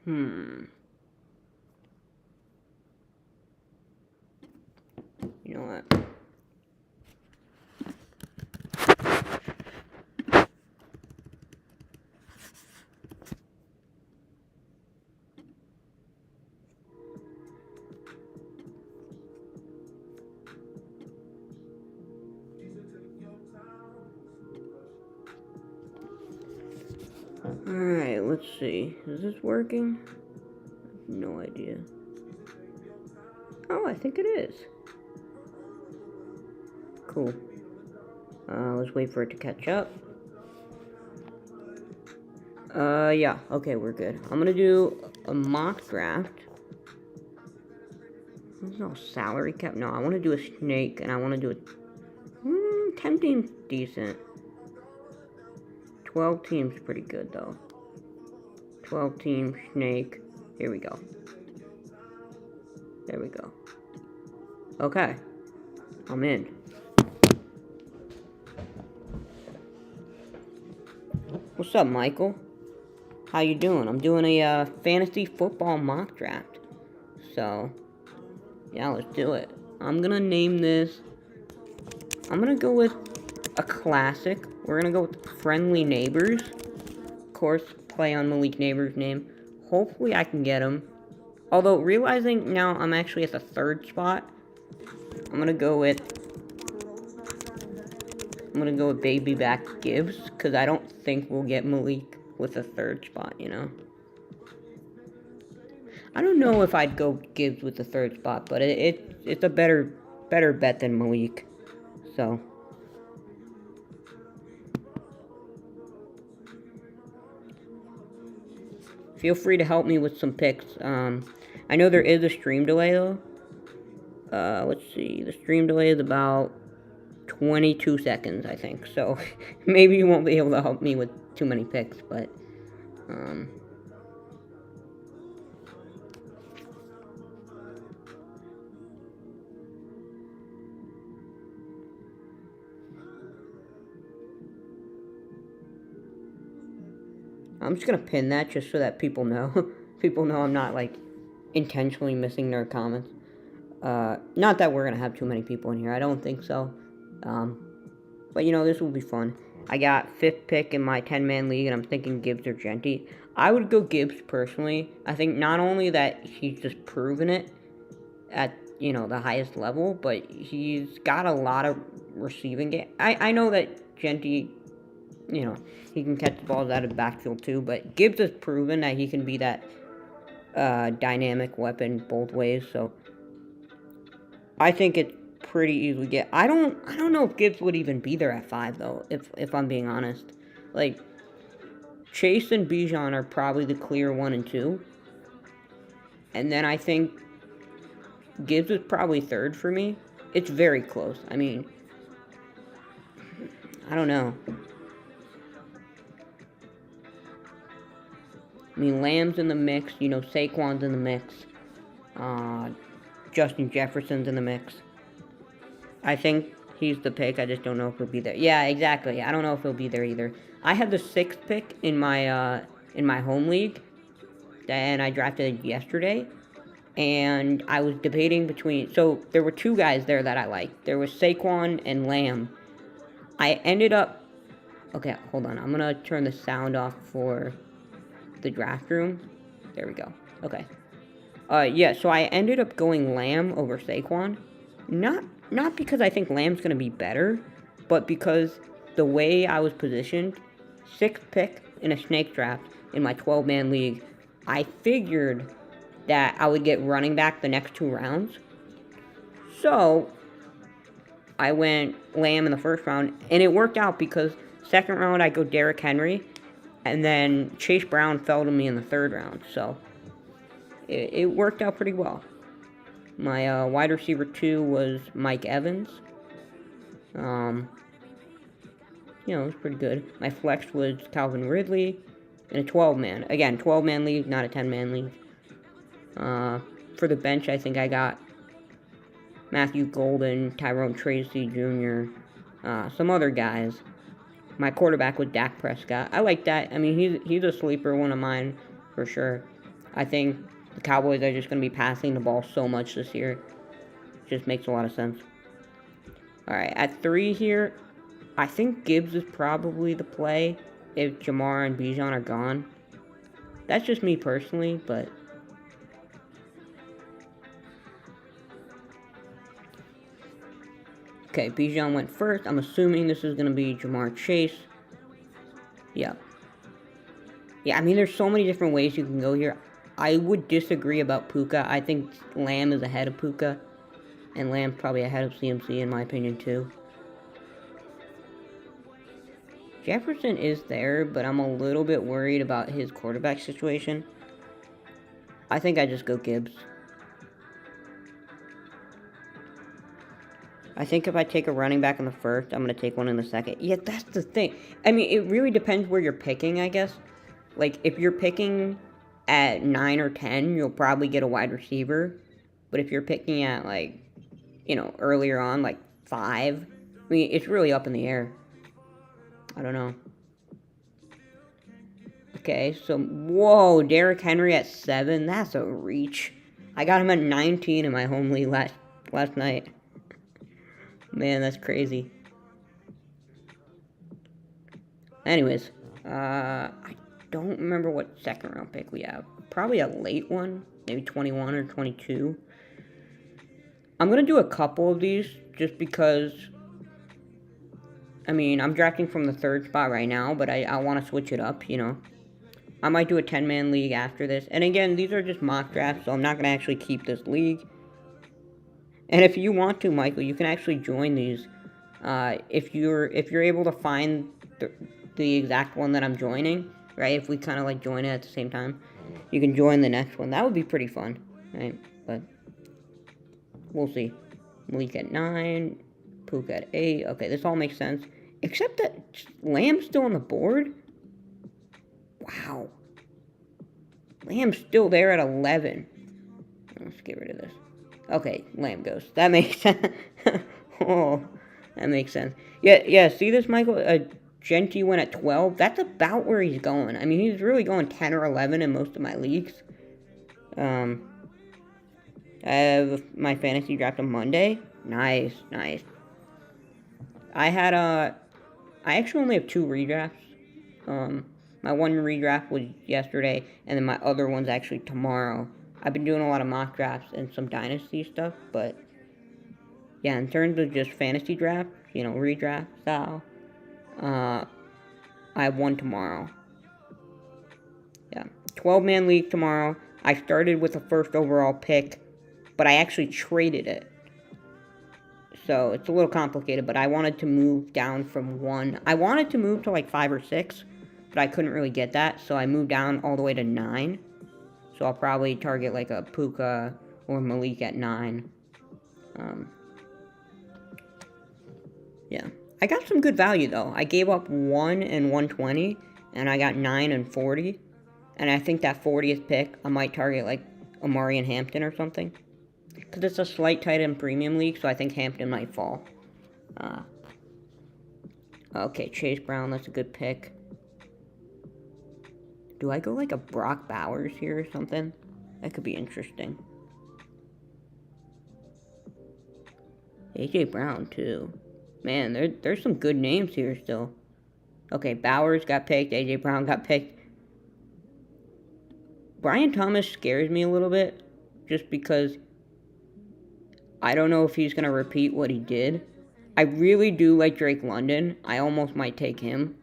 You know what? Alright, let's see. Is this working? No idea. Oh, I think it is. Cool. Let's wait for it to catch up. Yeah. Okay, we're good. I'm gonna do a mock draft. There's no salary cap. No, I want to do a snake, and I want to do a 10 teams decent. 12 teams pretty good, though. 12 team snake. Here we go. There we go. Okay. I'm in. What's up, Michael? How you doing? I'm doing a fantasy football mock draft. So, yeah, let's do it. I'm gonna name this. I'm gonna go with a classic. We're gonna go with Friendly Neighbors. Of course, play on Malik Neighbors' name. Hopefully I can get him. Although, realizing now I'm actually at the 3rd spot, I'm gonna go with Baby Back Gibbs, because I don't think we'll get Malik with a 3rd spot, you know? I don't know if I'd go Gibbs with the 3rd spot, but it's a better bet than Malik. So, feel free to help me with some picks. I know there is a stream delay, though. Let's see. The stream delay is about 22 seconds, I think. So, maybe you won't be able to help me with too many picks, but, I'm just gonna pin that just so that people know. People know I'm not, like, intentionally missing their comments. Not that we're gonna have too many people in here. I don't think so. But, you know, this will be fun. I got 5th pick in my 10-man league, and I'm thinking Gibbs or Genty. I would go Gibbs personally. I think not only that he's just proven it at, you know, the highest level, but he's got a lot of receiving game. I know that Genty, you know, he can catch the balls out of the backfield too, but Gibbs has proven that he can be that dynamic weapon both ways, so I think it's pretty easily get. I don't know if Gibbs would even be there at 5 though, if I'm being honest. Like, Chase and Bijan are probably the clear 1 and 2. And then I think Gibbs is probably 3rd for me. It's very close. I mean, I don't know. I mean, Lamb's in the mix. You know, Saquon's in the mix. Justin Jefferson's in the mix. I think he's the pick. I just don't know if he'll be there. Yeah, exactly. I don't know if he'll be there either. I had the 6th pick in my home league, and I drafted yesterday. And I was debating between. So there were 2 guys there that I liked. There was Saquon and Lamb. I ended up. Okay, hold on. I'm gonna turn the sound off for the draft room. There we go. Okay. Yeah, so I ended up going Lamb over Saquon. Not because I think Lamb's going to be better, but because the way I was positioned, 6th pick in a snake draft in my 12-man league, I figured that I would get running back the next 2 rounds. So, I went Lamb in the 1st round, and it worked out because 2nd round I go Derrick Henry, and then Chase Brown fell to me in the 3rd round, so it worked out pretty well. My wide receiver 2 was Mike Evans. You know, it was pretty good. My flex was Calvin Ridley in a 12-man. Again, 12-man league, not a 10-man league. For the bench, I think I got Matthew Golden, Tyrone Tracy Jr., some other guys. My quarterback was Dak Prescott. I like that. I mean, he's a sleeper, one of mine, for sure. I think the Cowboys are just going to be passing the ball so much this year. Just makes a lot of sense. Alright, at 3 here, I think Gibbs is probably the play if Ja'Marr and Bijan are gone. That's just me personally, but... Okay, Bijan went first. I'm assuming this is going to be Ja'Marr Chase. Yeah. Yeah, I mean, there's so many different ways you can go here. I would disagree about Puka. I think Lamb is ahead of Puka. And Lamb's probably ahead of CMC, in my opinion, too. Jefferson is there, but I'm a little bit worried about his quarterback situation. I think I just go Gibbs. I think if I take a running back in the first, I'm going to take one in the second. Yeah, that's the thing. I mean, it really depends where you're picking, I guess. Like, if you're picking at 9 or 10, you'll probably get a wide receiver. But if you're picking at, like, you know, earlier on, like 5, I mean, it's really up in the air. I don't know. Okay, so, whoa, Derrick Henry at 7. That's a reach. I got him at 19 in my home league last night. Man, that's crazy. Anyways, I don't remember what second round pick we have. Probably a late one, maybe 21 or 22. I'm going to do a couple of these just because, I mean, I'm drafting from the 3rd spot right now, but I want to switch it up, you know. I might do a 10-man league after this. And again, these are just mock drafts, so I'm not going to actually keep this league. And if you want to, Michael, you can actually join these. If you're able to find the exact one that I'm joining, right? If we kind of like join it at the same time, you can join the next one. That would be pretty fun, right? But we'll see. Malik at 9, Puka at 8. Okay, this all makes sense. Except that Lamb's still on the board. Wow. Lamb's still there at 11. Let's get rid of this. Okay, Lamb goes. That makes sense. Oh, that makes sense. Yeah, see this, Michael? Genty went at 12. That's about where he's going. I mean, he's really going 10 or 11 in most of my leagues. I have my fantasy draft on Monday. Nice. I actually only have 2 redrafts. My one redraft was yesterday, and then my other one's actually tomorrow. I've been doing a lot of mock drafts and some dynasty stuff, but yeah, in terms of just fantasy draft, you know, redraft style, I have one tomorrow. Yeah, 12-man league tomorrow. I started with the 1st overall pick, but I actually traded it. So it's a little complicated, but I wanted to move down from 1. I wanted to move to like 5 or 6, but I couldn't really get that, so I moved down all the way to 9. So I'll probably target like a Puka or Malik at 9. Yeah. I got some good value, though. I gave up 1 and 120, and I got 9 and 40. And I think that 40th pick, I might target like Amari and Hampton or something. Because it's a slight tight end premium league, so I think Hampton might fall. Okay, Chase Brown, that's a good pick. Do I go like a Brock Bowers here or something? That could be interesting. A.J. Brown, too. Man, there's some good names here still. Okay, Bowers got picked. A.J. Brown got picked. Brian Thomas scares me a little bit. Just because I don't know if he's going to repeat what he did. I really do like Drake London. I almost might take him.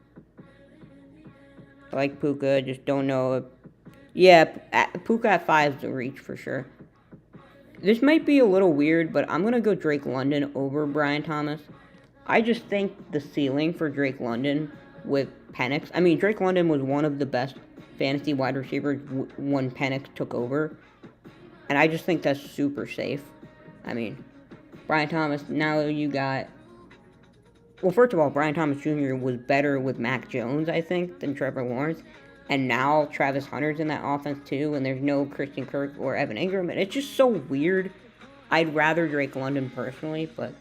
I like Puka, just don't know if... Yeah, Puka at 5 is a reach for sure. This might be a little weird, but I'm going to go Drake London over Brian Thomas. I just think the ceiling for Drake London with Penix... I mean, Drake London was one of the best fantasy wide receivers when Penix took over. And I just think that's super safe. I mean, Brian Thomas, now you got... Well, first of all, Brian Thomas Jr. was better with Mac Jones, I think, than Trevor Lawrence. And now Travis Hunter's in that offense, too, and there's no Christian Kirk or Evan Ingram. And it's just so weird. I'd rather Drake London personally, but...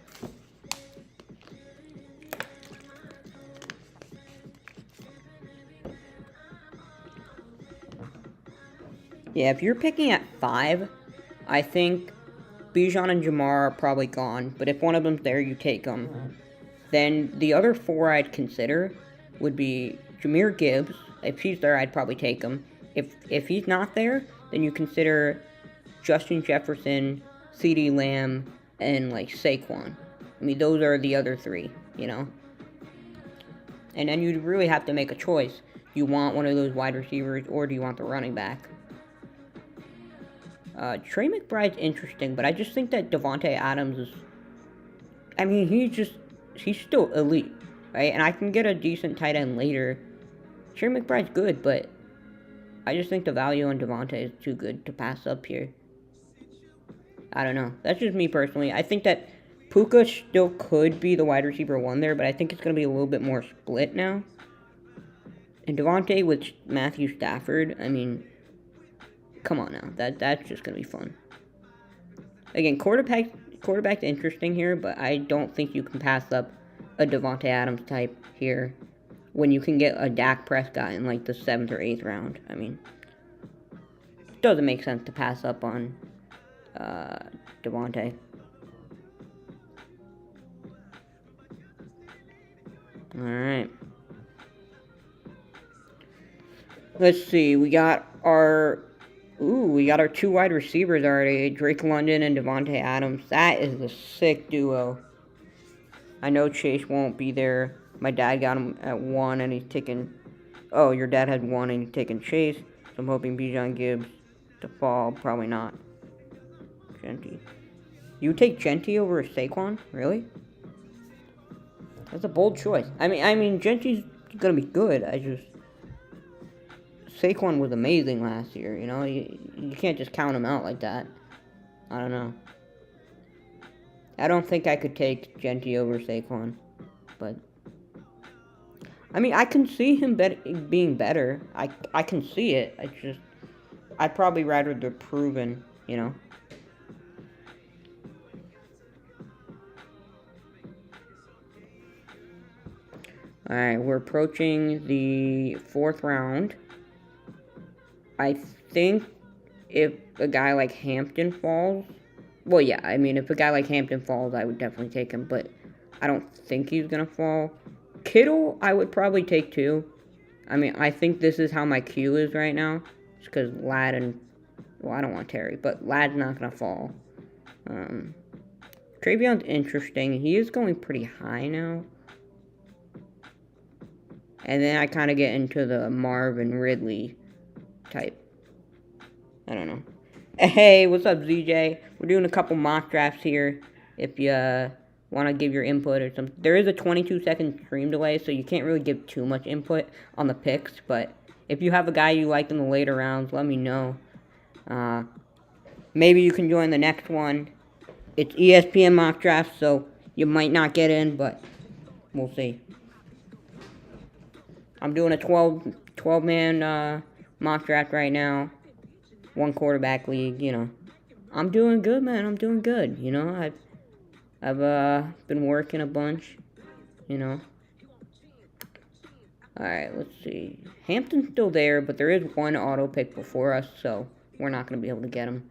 Yeah, if you're picking at 5, I think Bijan and Jamar are probably gone. But if one of them's there, you take them. Then the other 4 I'd consider would be Jahmyr Gibbs. If he's there, I'd probably take him. If he's not there, then you consider Justin Jefferson, CeeDee Lamb, and like Saquon. I mean, those are the other 3, you know? And then you really have to make a choice. Do you want one of those wide receivers, or do you want the running back? Trey McBride's interesting, but I just think that Davante Adams is... I mean, he's still elite, right? And I can get a decent tight end later. Trey McBride's good, but I just think the value on Davante is too good to pass up here. I don't know. That's just me personally. I think that Puka still could be the wide receiver 1 there, but I think it's going to be a little bit more split now. And Davante with Matthew Stafford, I mean, come on now. That's just going to be fun. Again, quarterback's interesting here, but I don't think you can pass up a Davante Adams type here when you can get a Dak Prescott in like the 7th or 8th round. I mean, it doesn't make sense to pass up on Davante. Alright. Let's see, we got our 2 wide receivers already, Drake London and Davante Adams. That is a sick duo. I know Chase won't be there. My dad got him at 1, and he's taking... Oh, your dad had 1, and he's taking Chase. So I'm hoping Bijan Gibbs to fall. Probably not. Genty. You take Genty over Saquon? Really? That's a bold choice. I mean, Genty's gonna be good. Saquon was amazing last year, you know? You can't just count him out like that. I don't know. I don't think I could take Genty over Saquon. But... I mean, I can see him being better. I can see it. I'd probably rather the proven, you know? Alright, we're approaching the 4th round. I think if a guy like Hampton falls... Well, yeah, I mean, if a guy like Hampton falls, I would definitely take him, but I don't think he's going to fall. Kittle, I would probably take too. I mean, I think this is how my queue is right now. Just because Ladd and... Well, I don't want Terry, but Ladd's not going to fall. Trayvon's interesting. He is going pretty high now. And then I kind of get into the Marvin Ridley type. I don't know. Hey, what's up, ZJ? We're doing a couple mock drafts here. If you want to give your input or something. There is a 22-second stream delay, so you can't really give too much input on the picks. But if you have a guy you like in the later rounds, let me know. Maybe you can join the next one. It's ESPN mock draft, so you might not get in, but we'll see. I'm doing a 12-man mock draft right now. 1 quarterback league, you know. I'm doing good, man. I'm doing good, you know. I've been working a bunch, you know. Alright, let's see. Hampton's still there, but there is 1 auto pick before us, so we're not going to be able to get him.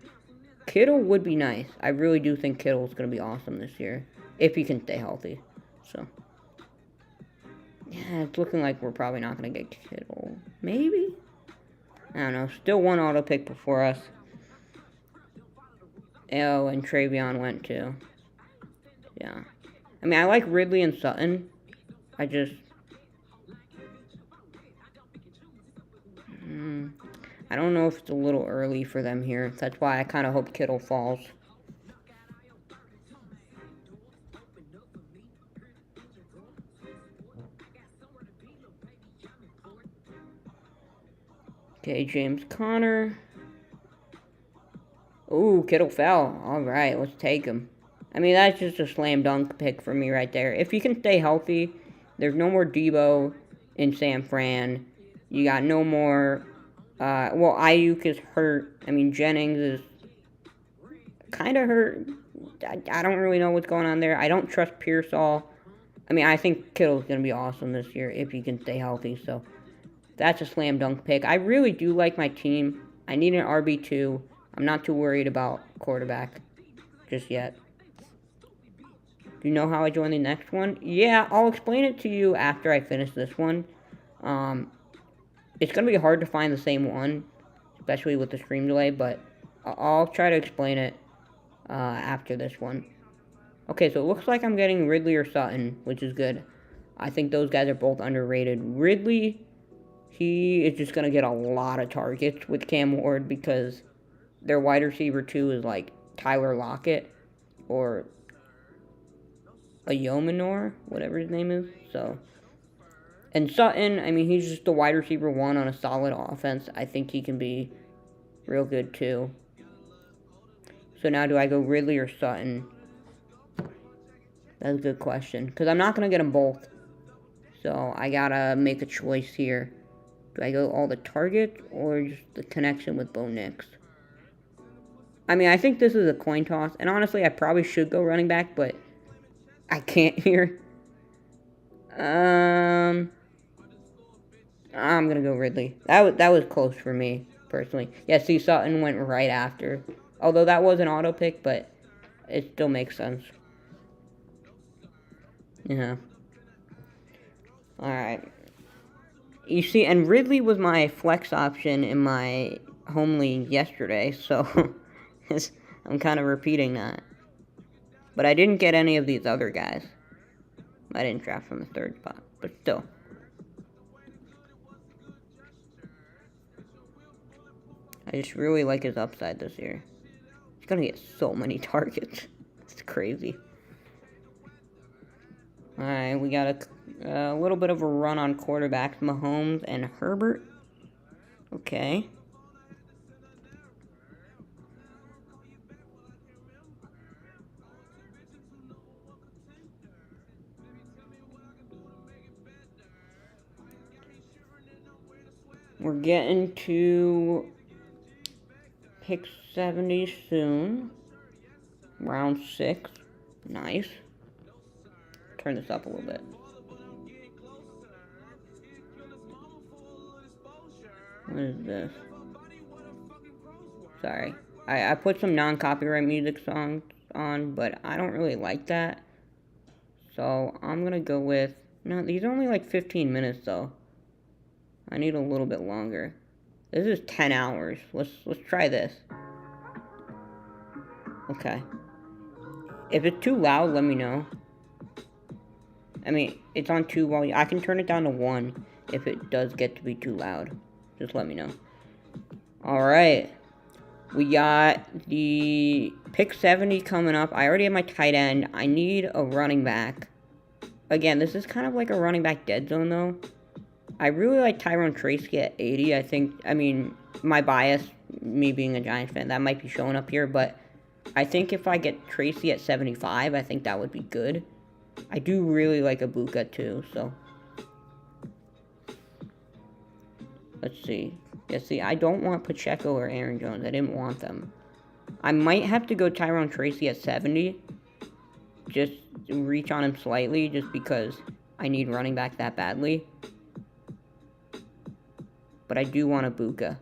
Kittle would be nice. I really do think Kittle's going to be awesome this year, if he can stay healthy. So, yeah, it's looking like we're probably not going to get Kittle. Maybe? I don't know. Still 1 auto pick before us. Oh, and Trayvon went too. Yeah. I mean, I like Ridley and Sutton. I don't know if it's a little early for them here. That's why I kind of hope Kittle falls. Okay, James Conner. Ooh, Kittle fell. Alright, let's take him. I mean, that's just a slam dunk pick for me right there. If he can stay healthy, there's no more Debo in San Fran. You got no more... well, Ayuk is hurt. I mean, Jennings is kind of hurt. I don't really know what's going on there. I don't trust Pearsall. I mean, I think Kittle's going to be awesome this year if he can stay healthy. So, that's a slam dunk pick. I really do like my team. I need an RB2. I'm not too worried about quarterback just yet. Do you know how I join the next one? Yeah, I'll explain it to you after I finish this one. It's going to be hard to find the same one, especially with the stream delay, but I'll try to explain it after this one. Okay, so it looks like I'm getting Ridley or Sutton, which is good. I think those guys are both underrated. Ridley, he is just going to get a lot of targets with Cam Ward because their wide receiver 2 is like Tyler Lockett or a Yomanor, whatever his name is. So, and Sutton, I mean, he's just the wide receiver 1 on a solid offense. I think he can be real good too. So now do I go Ridley or Sutton? That's a good question. Because I'm not going to get them both. So I got to make a choice here. Do I go all the targets or just the connection with Bo Nix? I mean, I think this is a coin toss. And honestly, I probably should go running back, but I can't here. I'm going to go Ridley. That was close for me, personally. Yeah, see, Sutton went right after. Although that was an auto pick, but it still makes sense. Yeah. Alright. You see, and Ridley was my flex option in my home league yesterday, so I'm kind of repeating that. But I didn't get any of these other guys. I didn't draft from the 3rd spot, but still. I just really like his upside this year. He's gonna get so many targets. It's crazy. Alright, we got a little bit of a run on quarterbacks. Mahomes and Herbert. Okay. We're getting to pick 70 soon. Round 6. Nice. Turn this up a little bit. What is this? Sorry. I put some non-copyright music songs on, but I don't really like that. So I'm going to go with... No, these are only like 15 minutes, though. I need a little bit longer. This is 10 hours. Let's try this. Okay. If it's too loud, let me know. I mean, it's on 2 volume. I can turn it down to 1 if it does get to be too loud. Just let me know. Alright. We got the pick 70 coming up. I already have my tight end. I need a running back. Again, this is kind of like a running back dead zone, though. I really like Tyrone Tracy at 80. I mean, my bias, me being a Giants fan, that might be showing up here, but I think if I get Tracy at 75, I think that would be good. I do really like Ibuka too, so. Let's see. Yeah, see, I don't want Pacheco or Aaron Jones. I didn't want them. I might have to go Tyrone Tracy at 70. Just reach on him slightly, just because I need running back that badly. But I do want Ibuka.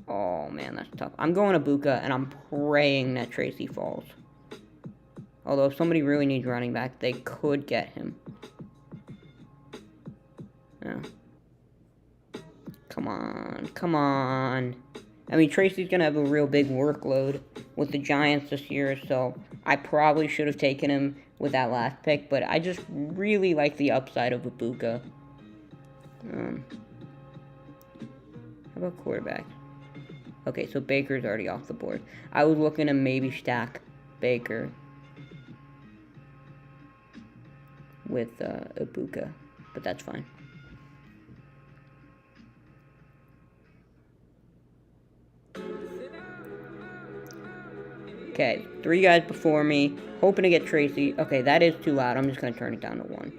Oh, man, that's tough. I'm going Ibuka, and I'm praying that Tracy falls. Although, if somebody really needs running back, they could get him. Yeah. Come on. Come on. I mean, Tracy's going to have a real big workload with the Giants this year, so I probably should have taken him with that last pick, but I just really like the upside of Ibuka. How about quarterback? Okay, so Baker's already off the board. I was looking to maybe stack Baker with Ibuka, but that's fine. Okay, 3 guys before me, hoping to get Tracy. Okay, that is too loud. I'm just going to turn it down to 1.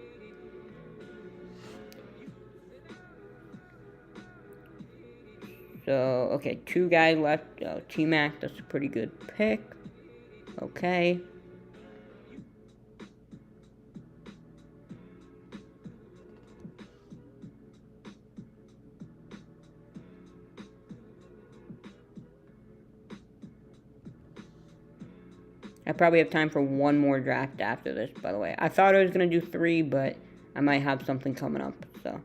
So, okay, 2 guys left. T-Mac, that's a pretty good pick. Okay. I probably have time for one more draft after this, by the way. I thought I was going to do 3, but I might have something coming up, so.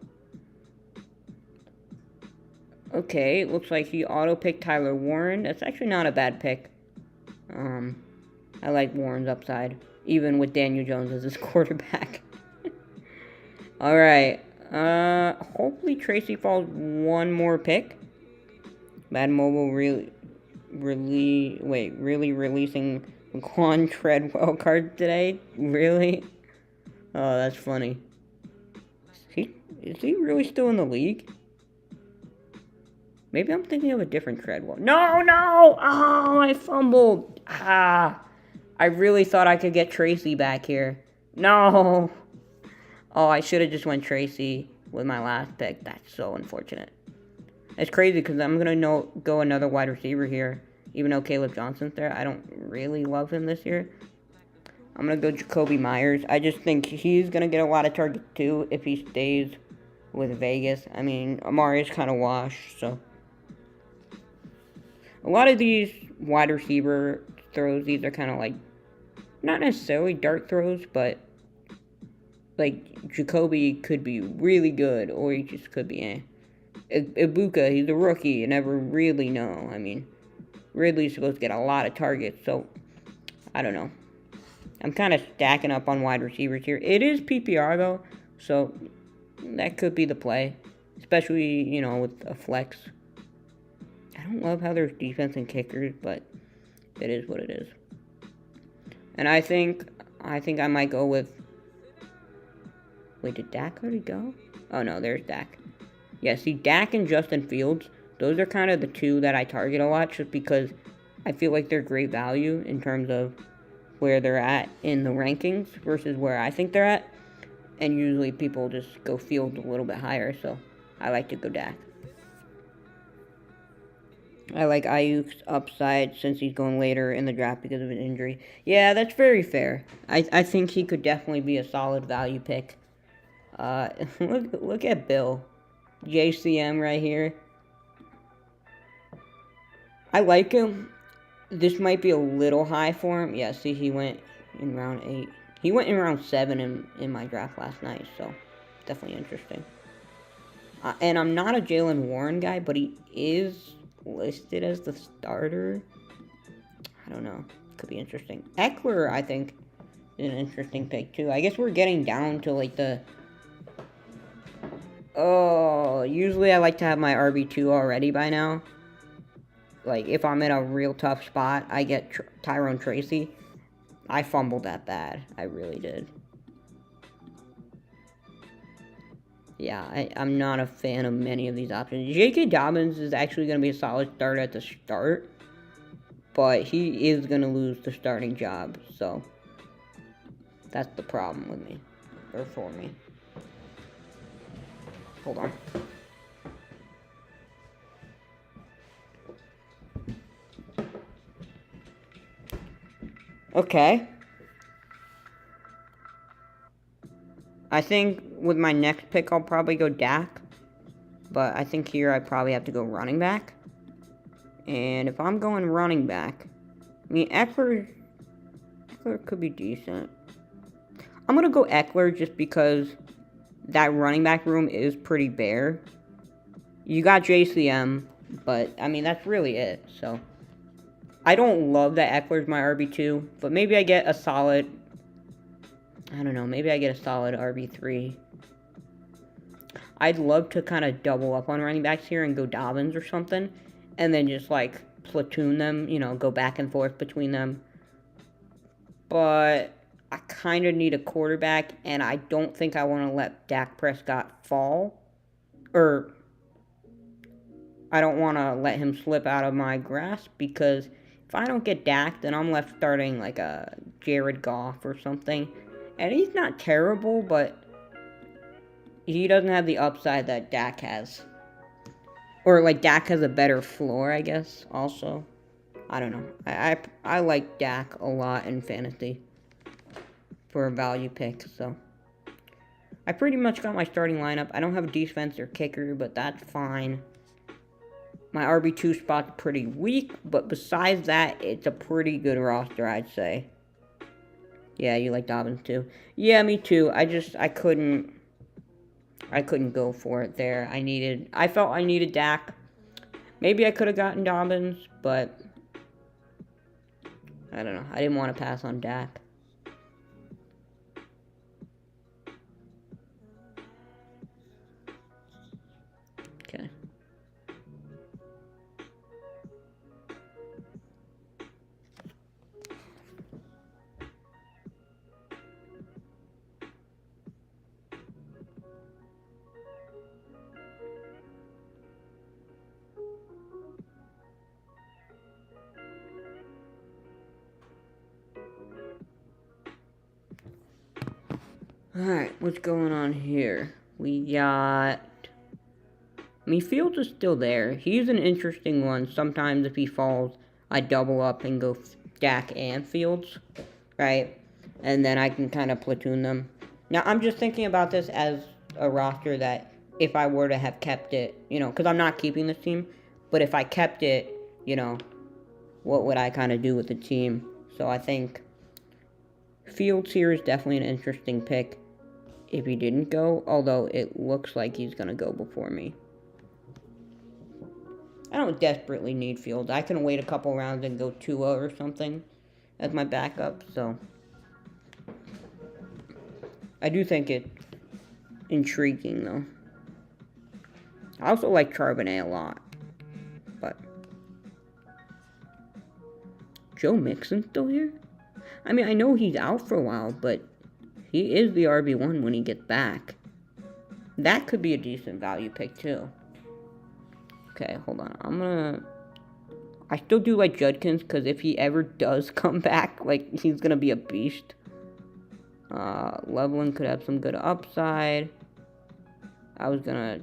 Okay, looks like he auto-picked Tyler Warren. That's actually not a bad pick. I like Warren's upside, even with Daniel Jones as his quarterback. Alright, hopefully Tracy falls one more pick. Madden Mobile really releasing Laquan Treadwell card today? Really? Oh, that's funny. Is he really still in the league? Maybe I'm thinking of a different Treadwell. No! Oh, I fumbled. I really thought I could get Tracy back here. No! Oh, I should have just went Tracy with my last pick. That's so unfortunate. It's crazy because I'm going to go another wide receiver here. Even though Caleb Johnson's there, I don't really love him this year. I'm going to go Jacoby Myers. I just think he's going to get a lot of targets too if he stays with Vegas. I mean, Amari's kind of washed, so. A lot of these wide receiver throws, these are kind of like, not necessarily dart throws, but like Jacoby could be really good, or he just could be eh. Ibuka, he's a rookie, you never really know. I mean, Ridley's supposed to get a lot of targets, so I don't know. I'm kind of stacking up on wide receivers here. It is PPR, though, so that could be the play, especially, you know, with a flex. I don't love how there's defense and kickers, but it is what it is. And I think I might go with... Wait, did Dak already go? Oh, no, there's Dak. Yeah, see, Dak and Justin Fields, those are kind of the two that I target a lot just because I feel like they're great value in terms of where they're at in the rankings versus where I think they're at. And usually people just go Fields a little bit higher, so I like to go Dak. I like Ayuk's upside since he's going later in the draft because of an injury. Yeah, that's very fair. I think he could definitely be a solid value pick. Look at Bill. JCM right here. I like him. This might be a little high for him. Yeah, see, he went in round 8. He went in round 7 in my draft last night, so definitely interesting. And I'm not a Jaylen Warren guy, but he is listed as the starter. I don't know. Could be interesting. Eckler, I think, is an interesting pick, too. I guess we're getting down to, like, the... Oh, usually I like to have my RB2 already by now. Like, if I'm in a real tough spot, I get Tyrone Tracy. I fumbled that bad. I really did. Yeah, I'm not a fan of many of these options. J.K. Dobbins is actually going to be a solid starter at the start. But he is going to lose the starting job. So, that's the problem with me. Or for me. Hold on. Okay. I think with my next pick, I'll probably go Dak. But I think here I probably have to go running back. And if I'm going running back, I mean, Eckler could be decent. I'm going to go Eckler just because that running back room is pretty bare. You got JCM, but, I mean, that's really it. So, I don't love that Eckler's my RB2, but maybe I get a solid... I don't know, maybe I get a solid RB3. I'd love to kind of double up on running backs here and go Dobbins or something. And then just, like, platoon them, you know, go back and forth between them. But I kind of need a quarterback, and I don't think I want to let Dak Prescott fall. Or I don't want to let him slip out of my grasp, because if I don't get Dak, then I'm left starting, like, a Jared Goff or something. And he's not terrible, but he doesn't have the upside that Dak has. Or, like, Dak has a better floor, I guess, also. I don't know. I like Dak a lot in fantasy for a value pick, so. I pretty much got my starting lineup. I don't have a defense or kicker, but that's fine. My RB2 spot's pretty weak, but besides that, it's a pretty good roster, I'd say. Yeah, you like Dobbins too. Yeah, me too. I couldn't go for it there. I felt I needed Dak. Maybe I could have gotten Dobbins, but I don't know. I didn't want to pass on Dak. Okay. Alright, what's going on here? We got... I mean, Fields is still there. He's an interesting one. Sometimes if he falls, I double up and go Dak and Fields, right? And then I can kind of platoon them. Now, I'm just thinking about this as a roster that if I were to have kept it, because I'm not keeping this team, but if I kept it, what would I kind of do with the team? So I think Fields here is definitely an interesting pick if he didn't go, although it looks like he's going to go before me. I don't desperately need Fields. I can wait a couple rounds and go Tua or something as my backup, so I do think it's intriguing, though. I also like Charbonnet a lot, but Joe Mixon's still here? I mean, I know he's out for a while, but he is the RB1 when he gets back. That could be a decent value pick, too. Okay, hold on. I still do like Judkins, because if he ever does come back, he's going to be a beast. Loveland could have some good upside. I was going to...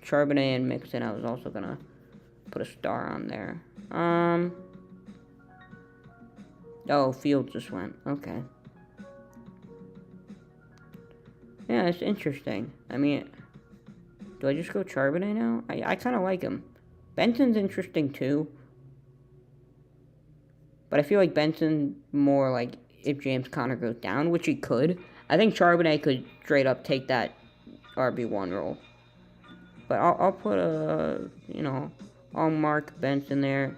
Charbonnet and Mixon, I was also going to put a star on there. Oh, Fields just went. Okay. Yeah, it's interesting. I mean, do I just go Charbonnet now? I kind of like him. Benson's interesting too. But I feel like Benson more like if James Conner goes down, which he could. I think Charbonnet could straight up take that RB1 role. But I'll put I'll mark Benson there.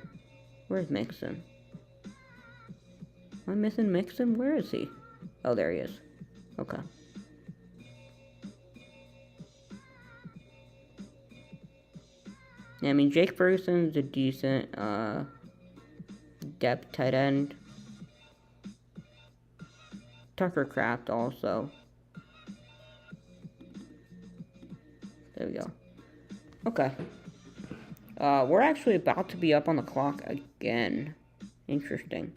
Where's Mixon? Am I missing Mixon? Where is he? Oh, there he is. Okay. Yeah, I mean, Jake Ferguson's a decent depth tight end. Tucker Kraft also. There we go. Okay. We're actually about to be up on the clock again. Interesting.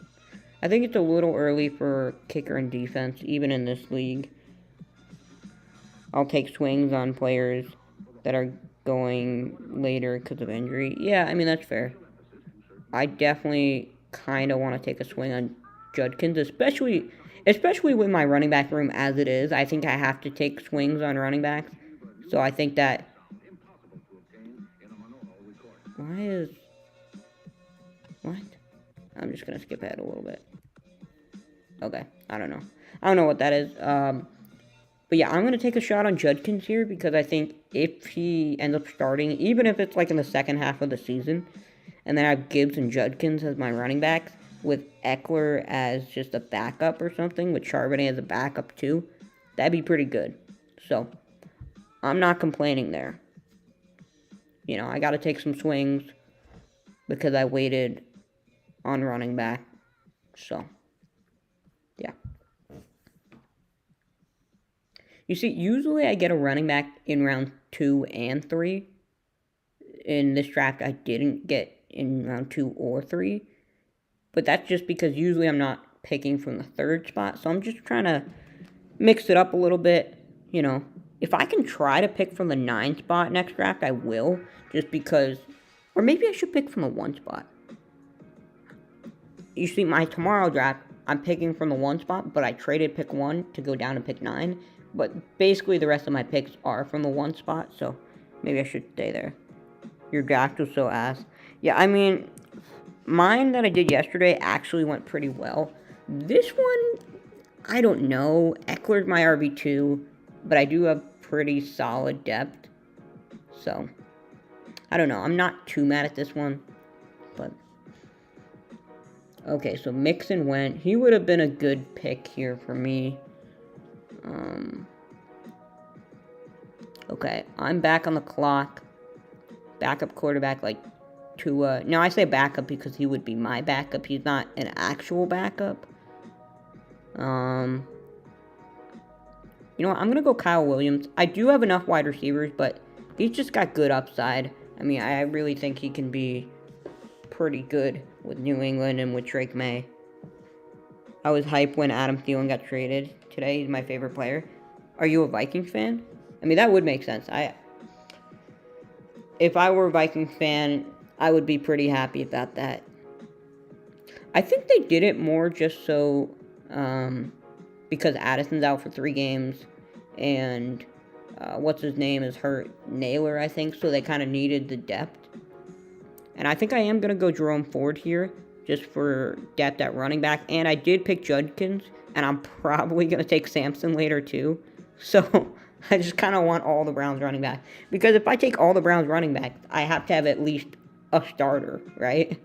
I think it's a little early for kicker and defense, even in this league. I'll take swings on players that are going later because of injury. Yeah, I mean, that's fair. I definitely kind of want to take a swing on Judkins, especially with my running back room as it is. I think I have to take swings on running backs. So I think that... What? I'm just going to skip ahead a little bit. Okay, I don't know what that is. But yeah, I'm going to take a shot on Judkins here because I think if he ends up starting, even if it's in the second half of the season, and then I have Gibbs and Judkins as my running backs, with Eckler as just a backup or something, with Charbonnet as a backup too, that'd be pretty good. So, I'm not complaining there. I got to take some swings because I waited on running back. So, yeah. You see, usually I get a running back in round 2 and 3. In this draft, I didn't get in round 2 or 3. But that's just because usually I'm not picking from the 3rd spot. So I'm just trying to mix it up a little bit. If I can try to pick from the 9th spot next draft, I will. Just because... Or maybe I should pick from the 1 spot. You see, my tomorrow draft, I'm picking from the 1 spot, but I traded pick 1 to go down to pick 9. But basically the rest of my picks are from the 1 spot, so maybe I should stay there. Your draft was so ass. Yeah, I mean, mine that I did yesterday actually went pretty well. This one, I don't know. Eckler's my RB2, but I do have pretty solid depth. So, I don't know. I'm not too mad at this one, but... Okay, so Mixon went. He would have been a good pick here for me. Okay, I'm back on the clock. Backup quarterback, like, Tua. No, I say backup because he would be my backup. He's not an actual backup. You know what? I'm going to go Kyle Williams. I do have enough wide receivers, but he's just got good upside. I mean, I really think he can be pretty good with New England and with Drake May. I was hyped when Adam Thielen got traded today. He's my favorite player. Are you a Vikings fan? I mean, that would make sense. If I were a Vikings fan, I would be pretty happy about that. I think they did it more just so, because Addison's out for 3 games, and what's his name is hurt, Naylor, I think, so they kind of needed the depth. And I think I am going to go Jerome Ford here, just for depth at running back. And I did pick Judkins, and I'm probably going to take Sampson later too. So I just kind of want all the Browns running back. Because if I take all the Browns running back, I have to have at least a starter, right?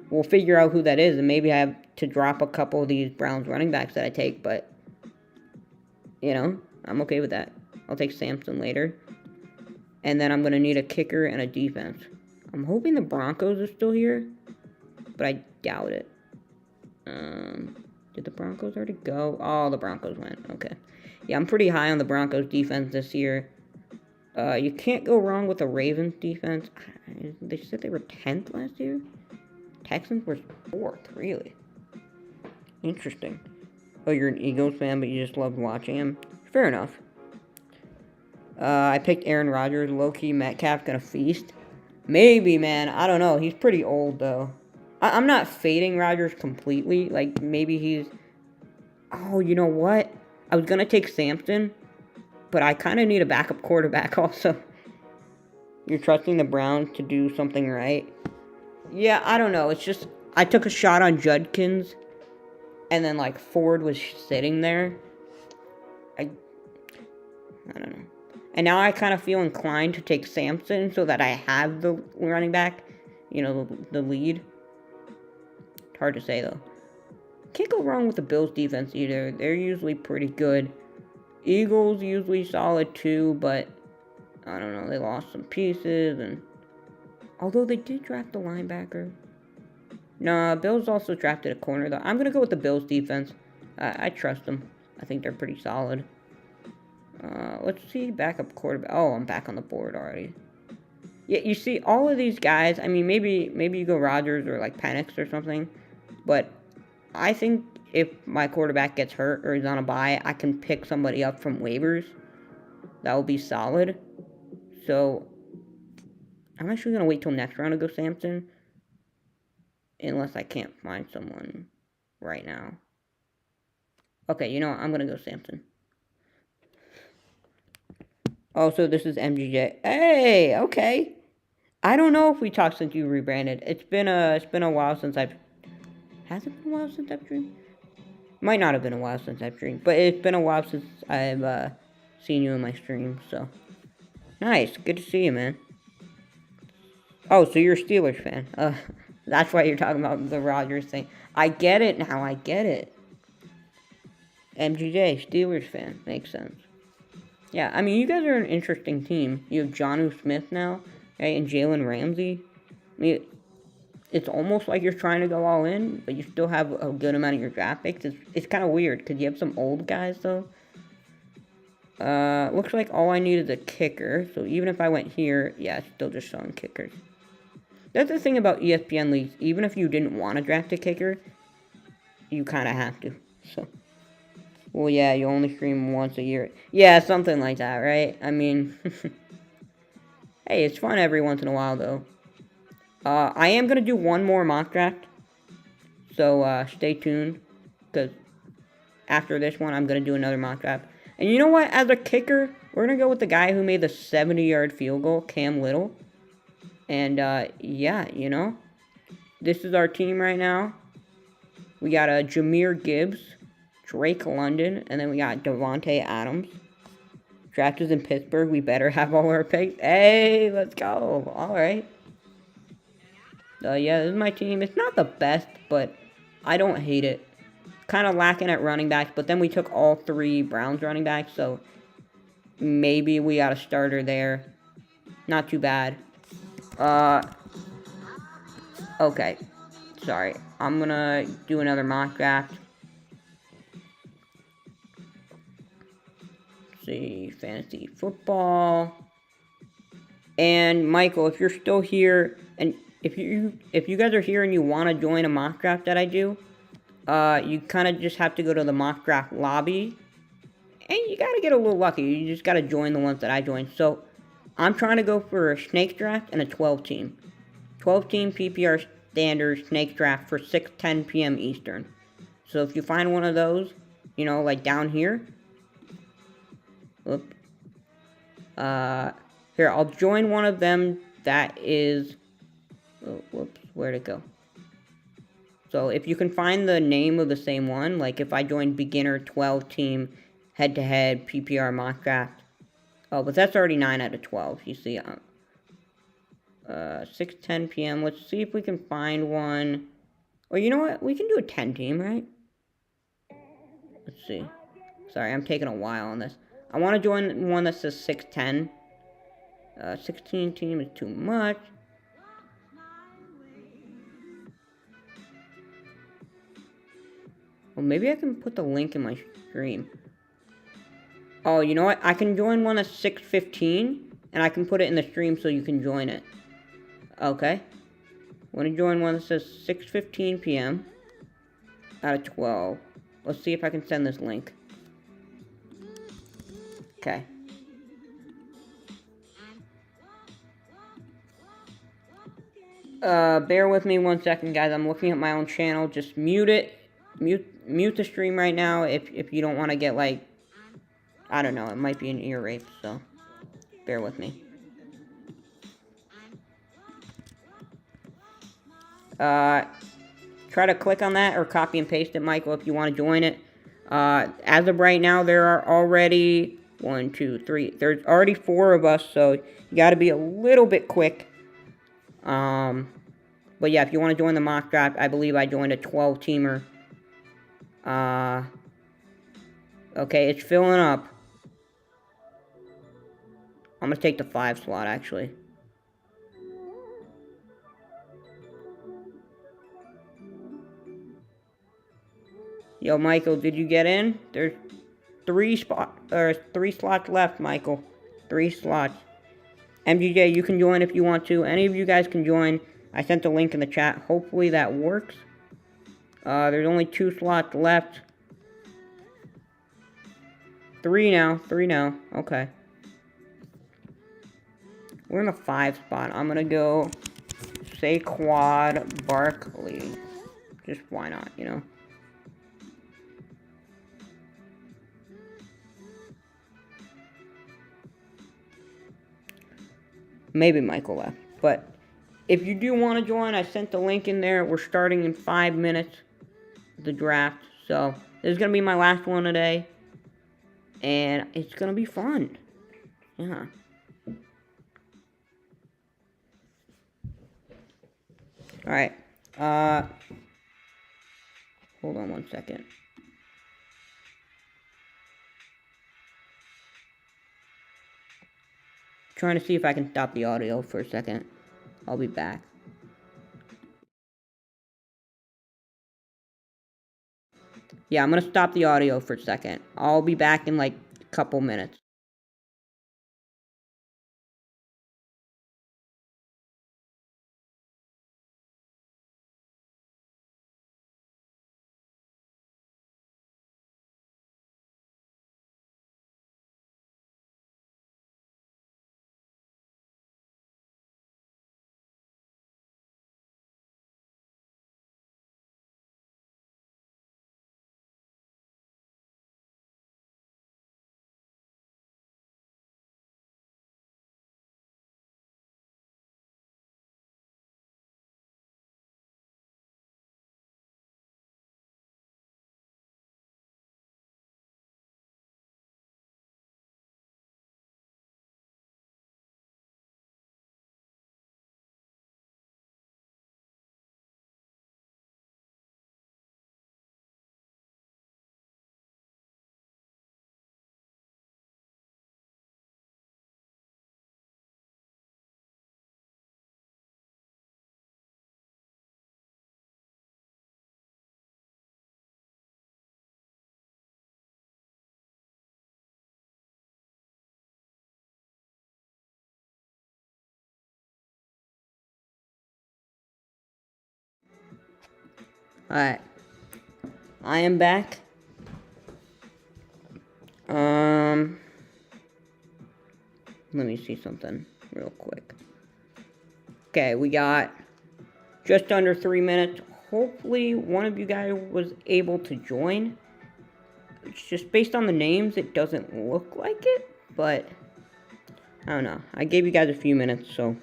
We'll figure out who that is, and maybe I have to drop a couple of these Browns running backs that I take, but, you know, I'm okay with that. I'll take Sampson later. And then I'm going to need a kicker and a defense. I'm hoping the Broncos are still here, but I doubt it. Did the Broncos already go? Oh, the Broncos went. Okay. Yeah, I'm pretty high on the Broncos defense this year. You can't go wrong with the Ravens defense. They said they were 10th last year? Texans were 4th, really. Interesting. Oh, you're an Eagles fan, but you just loved watching him? Fair enough. I picked Aaron Rodgers. Low-key Metcalf gonna feast. Maybe, man. I don't know. He's pretty old, though. I'm not fading Rodgers completely. Like, maybe he's... Oh, you know what? I was going to take Sampson, but I kind of need a backup quarterback also. You're trusting the Browns to do something right? Yeah, I don't know. It's just... I took a shot on Judkins, and then, like, Ford was sitting there. I don't know. And now I kind of feel inclined to take Sampson so that I have the running back, you know, the lead. It's hard to say, though. Can't go wrong with the Bills defense either. They're usually pretty good. Eagles usually solid too, but I don't know. They lost some pieces, and although they did draft a linebacker. Nah, Bills also drafted a corner, though. I'm going to go with the Bills defense. I trust them. I think they're pretty solid. Let's see, backup quarterback. Oh, I'm back on the board already. Yeah, you see, all of these guys, I mean, maybe you go Rodgers or, like, Penix or something, but I think if my quarterback gets hurt or is on a bye, I can pick somebody up from waivers. That will be solid. So, I'm actually going to wait till next round to go Sampson, unless I can't find someone right now. Okay, you know what? I'm going to go Sampson. Also, this is MGJ. Hey, okay. I don't know if we talked since you rebranded. It's been a while since I've... Has it been a while since I've streamed? Might not have been a while since I've streamed, but it's been a while since I've seen you in my stream, so... Nice, good to see you, man. Oh, so you're a Steelers fan. That's why you're talking about the Rodgers thing. I get it now, I get it. MGJ, Steelers fan. Makes sense. Yeah, I mean, you guys are an interesting team. You have Jonnu Smith now, right, and Jalen Ramsey. I mean, it's almost like you're trying to go all in, but you still have a good amount of your draft picks. It's kind of weird, because you have some old guys, though. Looks like all I need is a kicker, so even if I went here, yeah, it's still just showing kickers. That's the thing about ESPN leagues. Even if you didn't want to draft a kicker, you kind of have to, so... Well, yeah, you only stream once a year. Yeah, something like that, right? I mean, hey, it's fun every once in a while, though. I am going to do one more mock draft. So, stay tuned. Because after this one, I'm going to do another mock draft. And you know what? As a kicker, we're going to go with the guy who made the 70-yard field goal, Cam Little. And, yeah, you know. This is our team right now. We got Jahmyr Gibbs, Drake London, and then we got Devontae Adams. Draft is in Pittsburgh. We better have all our picks. Hey, let's go. All right. Yeah, this is my team. It's not the best, but I don't hate it. Kind of lacking at running backs, but then we took all 3 Browns running backs, so maybe we got a starter there. Not too bad. Okay. Sorry. I'm gonna do another mock draft. Let's see, fantasy football. And Michael, if you're still here, and if you guys are here and you want to join a mock draft that I do, you kind of just have to go to the mock draft lobby, and you gotta get a little lucky. You just gotta join the ones that I joined. So I'm trying to go for a snake draft and a 12-team. 12-team PPR standard snake draft for 6:10 p.m. Eastern. So if you find one of those, you know, like down here. Whoop. Here, I'll join one of them that is... Oh, whoops, where'd it go? So if you can find the name of the same one, like if I join beginner 12-team head-to-head PPR mock draft. Oh, but that's already 9 out of 12, you see. 6:10 p.m. Let's see if we can find one. Or you know what? We can do a 10-team, right? Let's see. Sorry, I'm taking a while on this. I want to join one that says 6:10. 16-team is too much. Well, maybe I can put the link in my stream. Oh, you know what? I can join one at 6:15, and I can put it in the stream so you can join it. Okay. I want to join one that says 6:15 p.m. out of 12. Let's see if I can send this link. Okay. Bear with me 1 second, guys. I'm looking at my own channel. Just mute it. Mute the stream right now if you don't want to get, like, I don't know. It might be an ear rape, so bear with me. Try to click on that or copy and paste it, Michael, if you want to join it. As of right now, there are already 1, 2, 3. There's already 4 of us, so you got to be a little bit quick. But yeah, if you want to join the mock draft, I believe I joined a 12-teamer. Okay, it's filling up. I'm going to take the 5 slot, actually. Yo, Michael, did you get in? There's 3 slots left, Michael. 3 slots. MGJ, you can join if you want to. Any of you guys can join. I sent the link in the chat. Hopefully that works. There's only 2 slots left. 3 now. 3 now. Okay. We're in the 5 spot. I'm gonna go Saquon Barkley. Just why not, you know? Maybe Michael left. But if you do want to join, I sent the link in there. We're starting in 5 minutes, the draft. So this is going to be my last one today. And it's going to be fun. Yeah. Alright. Hold on 1 second. Trying to see if I can stop the audio for a second. I'll be back. Yeah, I'm gonna stop the audio for a second. I'll be back in like a couple minutes. Alright. I am back. Let me see something real quick. Okay, we got just under 3 minutes. Hopefully one of you guys was able to join. It's just based on the names, it doesn't look like it, but I don't know. I gave you guys a few minutes, so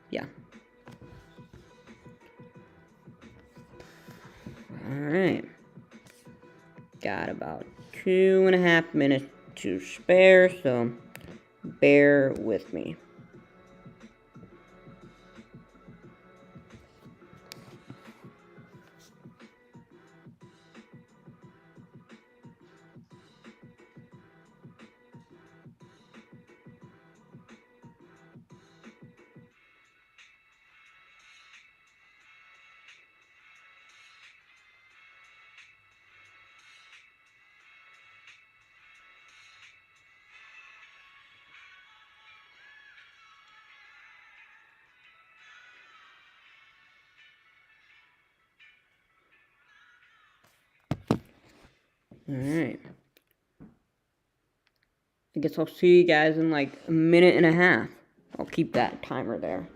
yeah. Alright. Got about 2.5 minutes to spare, so bear with me. Alright. I guess I'll see you guys in like 1.5 minutes. I'll keep that timer there.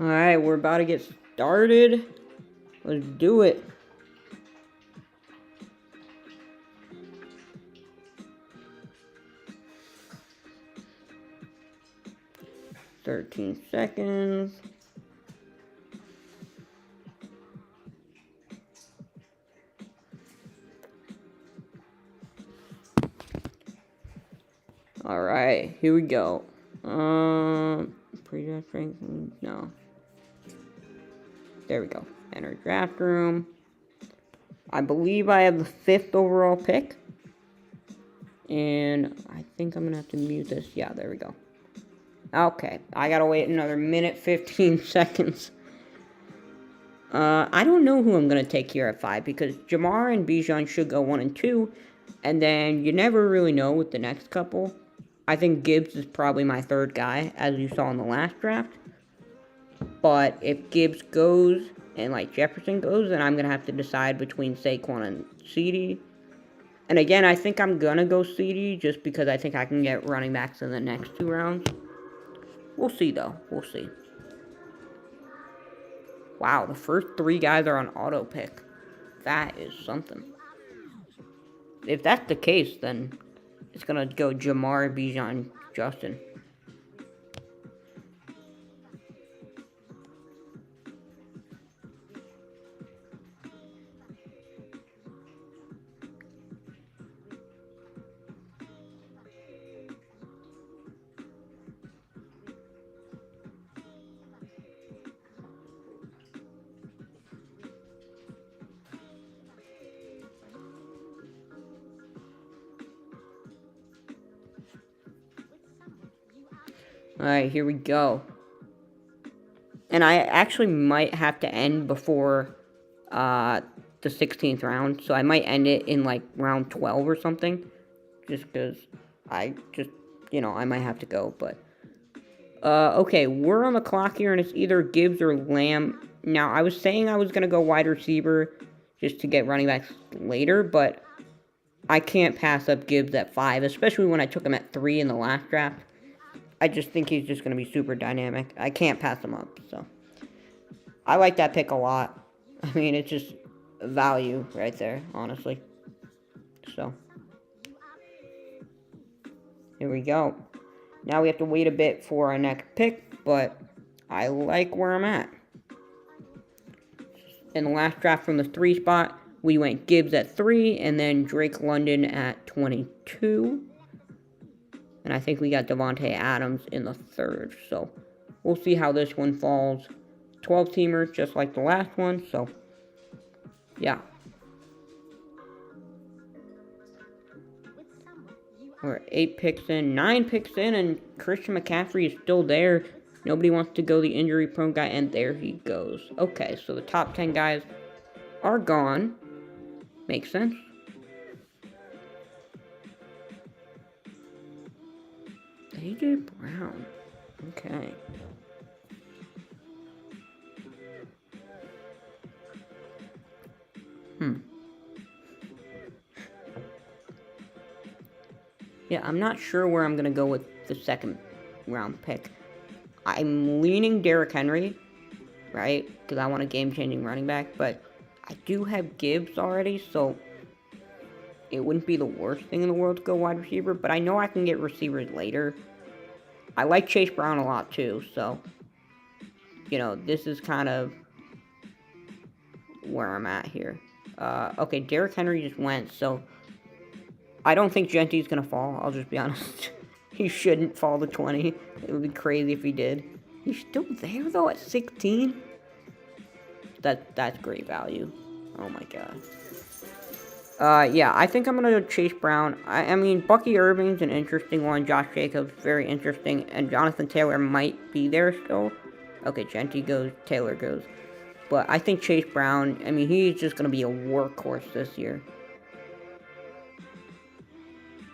Alright, we're about to get started. Let's do it. "13 seconds. Alright, here we go. Pre-draft ranking? No. There we go. Enter draft room. I believe I have the 5th overall pick. And I think I'm going to have to mute this. Yeah, there we go. Okay, I got to wait another 1:15 seconds. I don't know who I'm going to take here at 5 because Jamar and Bijan should go 1 and 2. And then you never really know with the next couple. I think Gibbs is probably my 3rd guy, as you saw in the last draft. But if Gibbs goes and like Jefferson goes, then I'm going to have to decide between Saquon and CeeDee. And again, I think I'm going to go CeeDee just because I think I can get running backs in the next 2 rounds. We'll see, though. We'll see. Wow, the first 3 guys are on auto pick. That is something. If that's the case, then it's going to go Jamar, Bijan, Justin. Alright, here we go. And I actually might have to end before the 16th round. So I might end it in like round 12 or something. Just because I might have to go. But okay, we're on the clock here and it's either Gibbs or Lamb. Now, I was saying I was going to go wide receiver just to get running backs later. But I can't pass up Gibbs at 5, especially when I took him at 3 in the last draft. I just think he's just going to be super dynamic. I can't pass him up, so. I like that pick a lot. I mean, it's just value right there, honestly. So, here we go. Now we have to wait a bit for our next pick, but I like where I'm at. In the last draft from the 3 spot, we went Gibbs at 3, and then Drake London at 22. And I think we got Davante Adams in the 3rd, so we'll see how this one falls. 12-teamers, just like the last one, so, yeah. We're 8 picks in, 9 picks in, and Christian McCaffrey is still there. Nobody wants to go the injury-prone guy, and there he goes. Okay, so the top 10 guys are gone. Makes sense. A.J. Brown. Okay. Yeah, I'm not sure where I'm going to go with the 2nd round pick. I'm leaning Derrick Henry, right? Because I want a game-changing running back. But I do have Gibbs already, so it wouldn't be the worst thing in the world to go wide receiver. But I know I can get receivers later. I like Chase Brown a lot, too. So, you know, this is kind of where I'm at here. Okay, Derrick Henry just went, so I don't think Genty's going to fall. I'll just be honest. He shouldn't fall to 20. It would be crazy if he did. He's still there, though, at 16. That's great value. Oh, my God. Yeah, I think I'm going to go Chase Brown. I mean, Bucky Irving's an interesting one. Josh Jacobs, very interesting. And Jonathan Taylor might be there still. Okay, Genty goes, Taylor goes. But I think Chase Brown, I mean, he's just going to be a workhorse this year.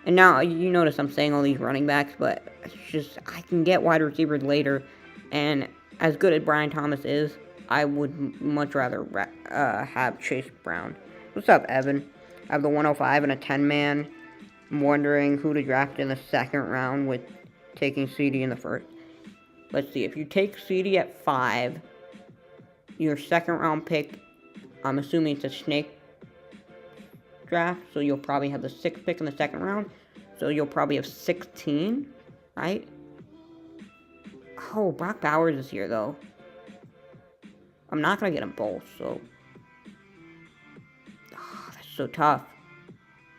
And now, you notice I'm saying all these running backs, but it's just, I can get wide receivers later. And as good as Brian Thomas is, I would much rather have Chase Brown. What's up, Evan? I have the 105 and a 10-man. I'm wondering who to draft in the 2nd round with taking CD in the 1st. Let's see, if you take CD at 5, your 2nd round pick, I'm assuming it's a snake draft, so you'll probably have the 6th pick in the 2nd round. So you'll probably have 16, right? Oh, Brock Bowers is here, though. I'm not going to get them both, so. Oh, that's so tough.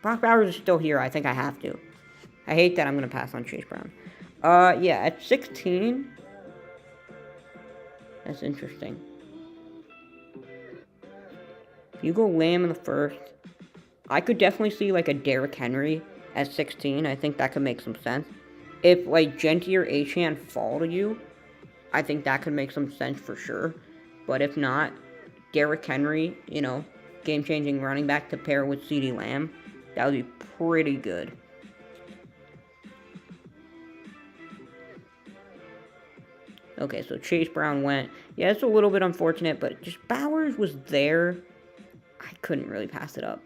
Brock Bowers is still here. I think I have to. I hate that I'm going to pass on Chase Brown. Yeah, at 16. That's interesting. If you go Lamb in the 1st, I could definitely see, like, a Derrick Henry at 16. I think that could make some sense. If, like, Genty or Achane fall to you, I think that could make some sense for sure. But if not, Derrick Henry, you know, game-changing running back to pair with CeeDee Lamb, that would be pretty good. Okay, so Chase Brown went. Yeah, it's a little bit unfortunate, but just Bowers was there. I couldn't really pass it up.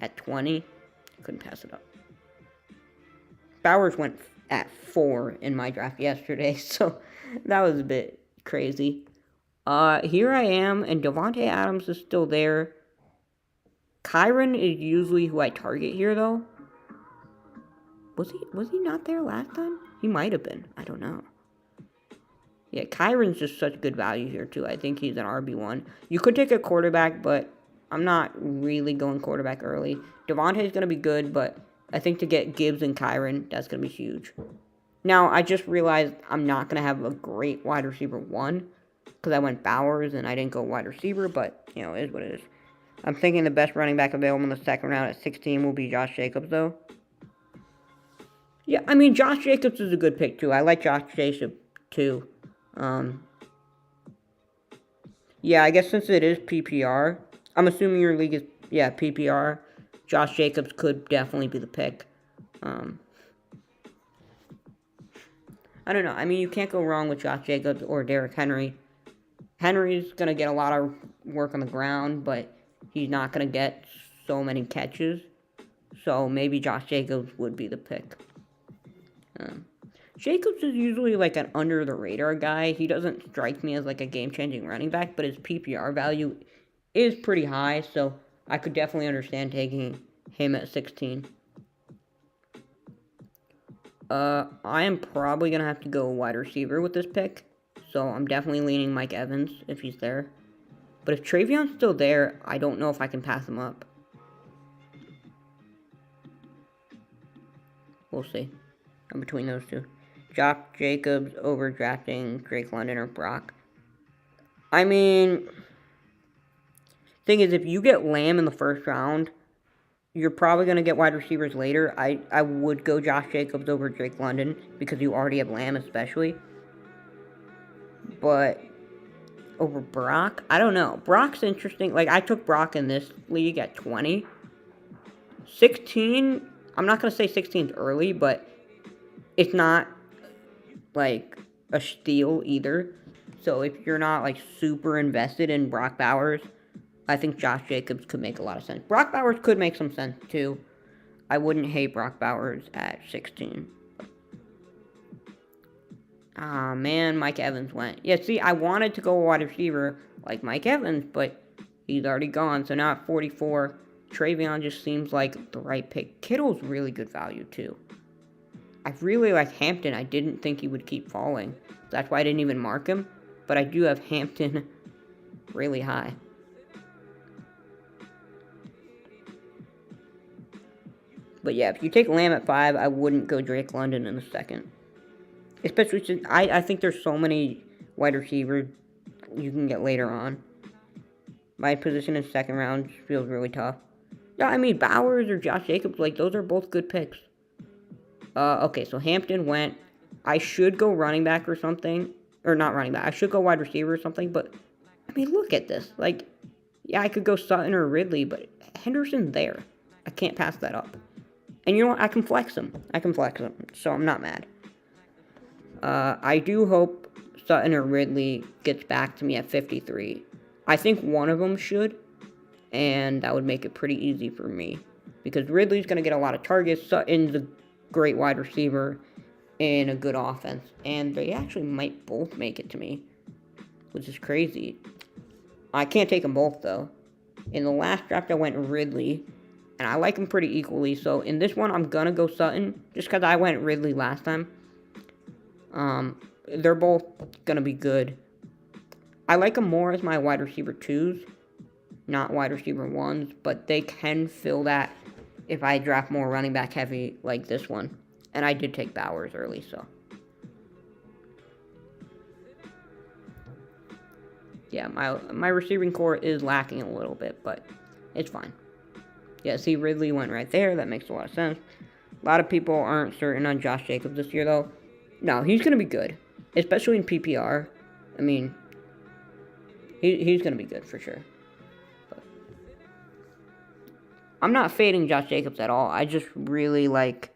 At 20, I couldn't pass it up. Bowers went at 4 in my draft yesterday, so that was a bit crazy. Here I am, and Davante Adams is still there. Kyren is usually who I target here, though. Was he not there last time? He might have been. I don't know. Yeah, Kyron's just such good value here, too. I think he's an RB1. You could take a quarterback, but I'm not really going quarterback early. Davante's going to be good, but I think to get Gibbs and Kyren, that's going to be huge. Now, I just realized I'm not going to have a great wide receiver 1 because I went Bowers and I didn't go wide receiver, but, you know, it is what it is. I'm thinking the best running back available in the 2nd round at 16 will be Josh Jacobs, though. Yeah, I mean, Josh Jacobs is a good pick, too. I like Josh Jacobs, too. Yeah, I guess since it is PPR, I'm assuming your league is, yeah, PPR. Josh Jacobs could definitely be the pick. I don't know. I mean, you can't go wrong with Josh Jacobs or Derrick Henry. Henry's going to get a lot of work on the ground, but he's not going to get so many catches. So maybe Josh Jacobs would be the pick. Jacobs is usually like an under the radar guy. He doesn't strike me as like a game changing running back, but his PPR value is pretty high, so I could definitely understand taking him at 16. I am probably gonna have to go wide receiver with this pick, so I'm definitely leaning Mike Evans if he's there. But if Trayvon's still there, I don't know if I can pass him up. We'll see. I'm between those two. Josh Jacobs over drafting Drake London or Brock. I mean, thing is, if you get Lamb in the first round, you're probably going to get wide receivers later. I would go Josh Jacobs over Drake London because you already have Lamb especially. But over Brock, I don't know. Brock's interesting. Like, I took Brock in this league at 20. 16, I'm not going to say 16's early, but it's not, like, a steal either. So if you're not, like, super invested in Brock Bowers, I think Josh Jacobs could make a lot of sense. Brock Bowers could make some sense, too. I wouldn't hate Brock Bowers at 16. Ah, man, Mike Evans went. Yeah, see, I wanted to go wide receiver like Mike Evans, but he's already gone. So now at 44, Trayvon just seems like the right pick. Kittle's really good value, too. I really like Hampton. I didn't think he would keep falling. That's why I didn't even mark him. But I do have Hampton really high. But yeah, if you take Lamb at 5, I wouldn't go Drake London in the second. Especially since I think there's so many wide receivers you can get later on. My position in second round feels really tough. Yeah, I mean, Bowers or Josh Jacobs, like, those are both good picks. Okay, so Hampton went. I should go running back or something. Or not running back. I should go wide receiver or something. But, I mean, look at this. Like, yeah, I could go Sutton or Ridley, but Henderson's there. I can't pass that up. And you know what? I can flex him. So I'm not mad. I do hope Sutton or Ridley gets back to me at 53. I think one of them should. And that would make it pretty easy for me. Because Ridley's going to get a lot of targets. Sutton's a great wide receiver in a good offense. And they actually might both make it to me, which is crazy. I can't take them both, though. In the last draft, I went Ridley, and I like them pretty equally. So in this one, I'm going to go Sutton, just because I went Ridley last time. They're both going to be good. I like them more as my wide receiver 2s, not wide receiver 1s, but they can fill that if I draft more running back heavy like this one. And I did take Bowers early, so. Yeah, my receiving core is lacking a little bit, but it's fine. Yeah, see, Ridley went right there. That makes a lot of sense. A lot of people aren't certain on Josh Jacobs this year, though. No, he's going to be good, especially in PPR. I mean, he's going to be good for sure. But I'm not fading Josh Jacobs at all. I just really like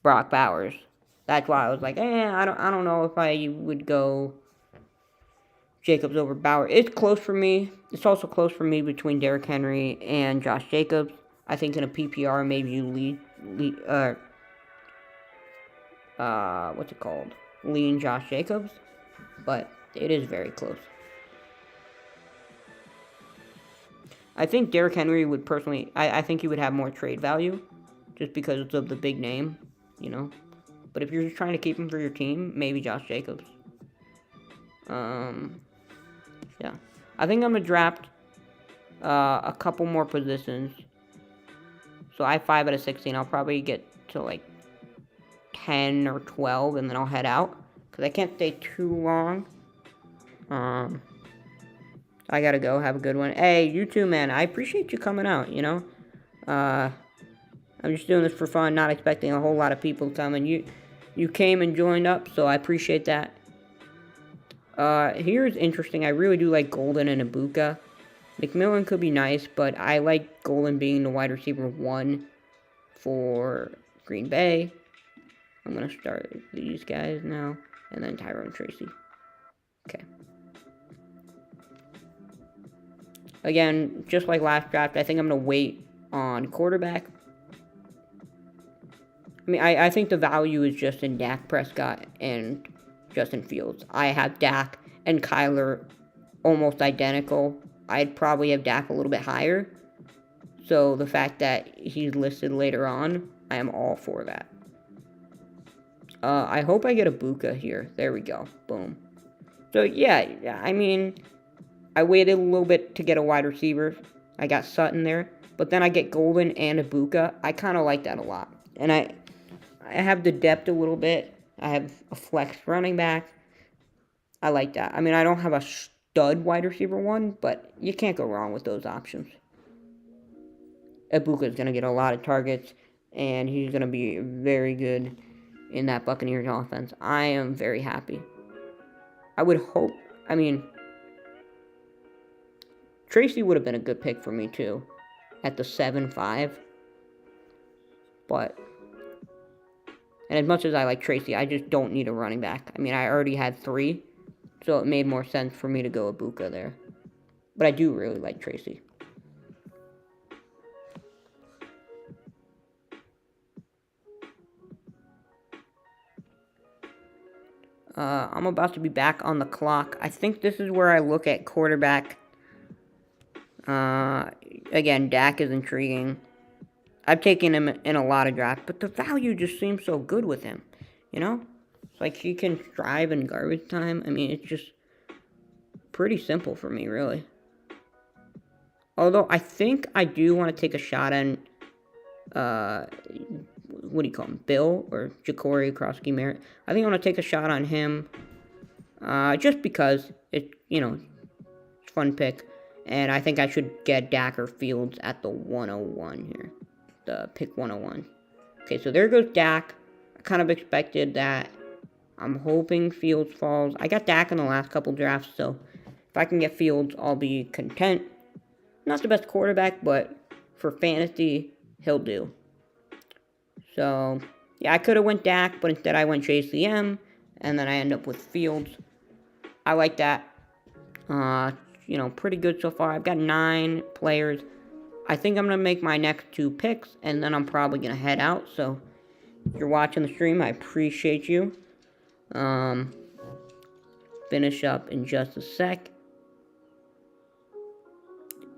Brock Bowers. That's why I was like, I don't know if I would go Jacobs over Bauer. It's close for me. It's also close for me between Derrick Henry and Josh Jacobs. I think in a PPR, maybe you lean Josh Jacobs, but it is very close. I think Derrick Henry would personally, I think he would have more trade value, just because of the big name, you know. But if you're just trying to keep him for your team, maybe Josh Jacobs. Yeah. I think I'm going to draft a couple more positions. So I have 5 out of 16. I'll probably get to like 10 or 12, and then I'll head out. Because I can't stay too long. I gotta go. Have a good one. Hey, you too, man. I appreciate you coming out, you know. I'm just doing this for fun, not expecting a whole lot of people to come. And you came and joined up, so I appreciate that. Here's interesting. I really do like Golden and Ibuka. McMillan could be nice, but I like Golden being the wide receiver 1 for Green Bay. I'm going to start these guys now, and then Tyrone Tracy. Okay. Again, just like last draft, I think I'm going to wait on quarterback. I mean, I think the value is just in Dak Prescott and Justin Fields. I have Dak and Kyler almost identical. I'd probably have Dak a little bit higher. So the fact that he's listed later on, I am all for that. I hope I get a Buka here. There we go. Boom. So, yeah, I mean, I waited a little bit to get a wide receiver. I got Sutton there. But then I get Golden and a Buka. I kind of like that a lot. And I have the depth a little bit. I have a flex running back. I like that. I mean, I don't have a stud wide receiver one, but you can't go wrong with those options. Ibuka is going to get a lot of targets, and he's going to be very good in that Buccaneers offense. I am very happy. I would hope, I mean, Tracy would have been a good pick for me too, at the 7-5. But, and as much as I like Tracy, I just don't need a running back. I mean, I already had 3, so it made more sense for me to go Ibuka there. But I do really like Tracy. I'm about to be back on the clock. I think this is where I look at quarterback. Again, Dak is intriguing. I've taken him in a lot of drafts, but the value just seems so good with him, you know? It's like he can thrive in garbage time. I mean, it's just pretty simple for me, really. Although, I think I do want to take a shot on, what do you call him, Bill or Ja'Cory Krosky-Merritt. I think I want to take a shot on him, just because it's, you know, it's a fun pick. And I think I should get Dak or Fields at the 101 here. The pick 101. Okay, so there goes Dak. I kind of expected that. I'm hoping Fields falls. I got Dak in the last couple drafts, so if I can get Fields, I'll be content. Not the best quarterback, but for fantasy, he'll do. So, yeah, I could have went Dak, but instead I went JCM, and then I end up with Fields. I like that. You know, pretty good so far. I've got 9 players. I think I'm going to make my next 2 picks, and then I'm probably going to head out. So, if you're watching the stream, I appreciate you. Finish up in just a sec.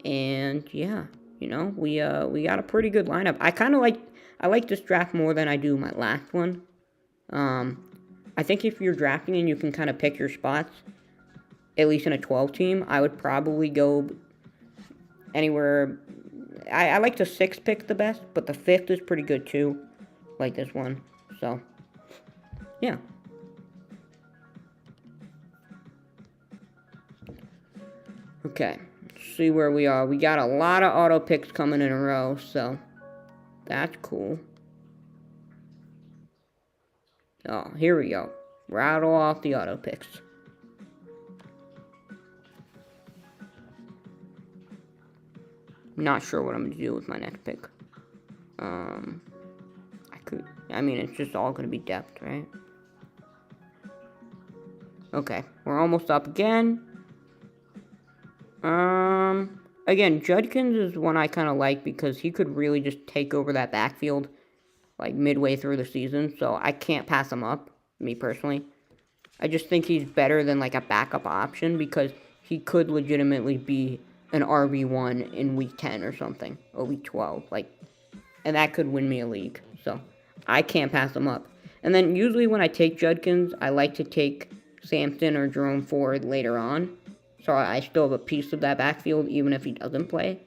And, yeah, you know, we got a pretty good lineup. I like this draft more than I do my last one. I think if you're drafting and you can kind of pick your spots, at least in a 12 team, I would probably go anywhere. I like the 6th pick the best, but the 5th is pretty good too, like this one. So, yeah. Okay, let's see where we are. We got a lot of auto picks coming in a row, so that's cool. Oh, here we go. Rattle off the auto picks. Not sure what I'm going to do with my next pick. I mean, it's just all going to be depth, right? Okay, we're almost up again. Again, Judkins is one I kind of like because he could really just take over that backfield, like, midway through the season, so I can't pass him up, me personally. I just think he's better than, like, a backup option because he could legitimately be an RB1 in week 10 or something, or week 12, like, and that could win me a league, so I can't pass him up. And then usually when I take Judkins, I like to take Sampson or Jerome Ford later on, so I still have a piece of that backfield even if he doesn't play.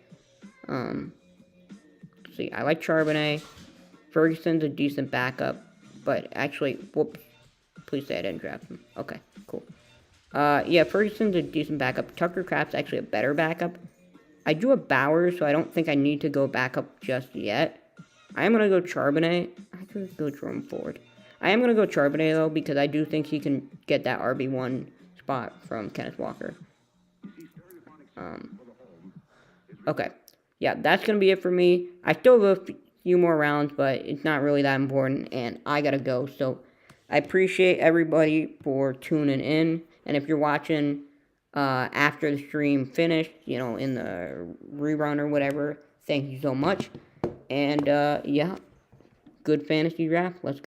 See, I like Charbonnet. Ferguson's a decent backup, but actually, whoops, please say I didn't draft him. Okay, cool. Yeah, Ferguson's a decent backup. Tucker Kraft's actually a better backup. I do have Bowers, so I don't think I need to go backup just yet. I am going to go Charbonnet. I could go Jerome Ford. I am going to go Charbonnet, though, because I do think he can get that RB1 spot from Kenneth Walker. Okay. Yeah, that's going to be it for me. I still have a few more rounds, but it's not really that important, and I got to go. So I appreciate everybody for tuning in. And if you're watching after the stream finished, you know, in the rerun or whatever, thank you so much. And, yeah, good fantasy draft. Let's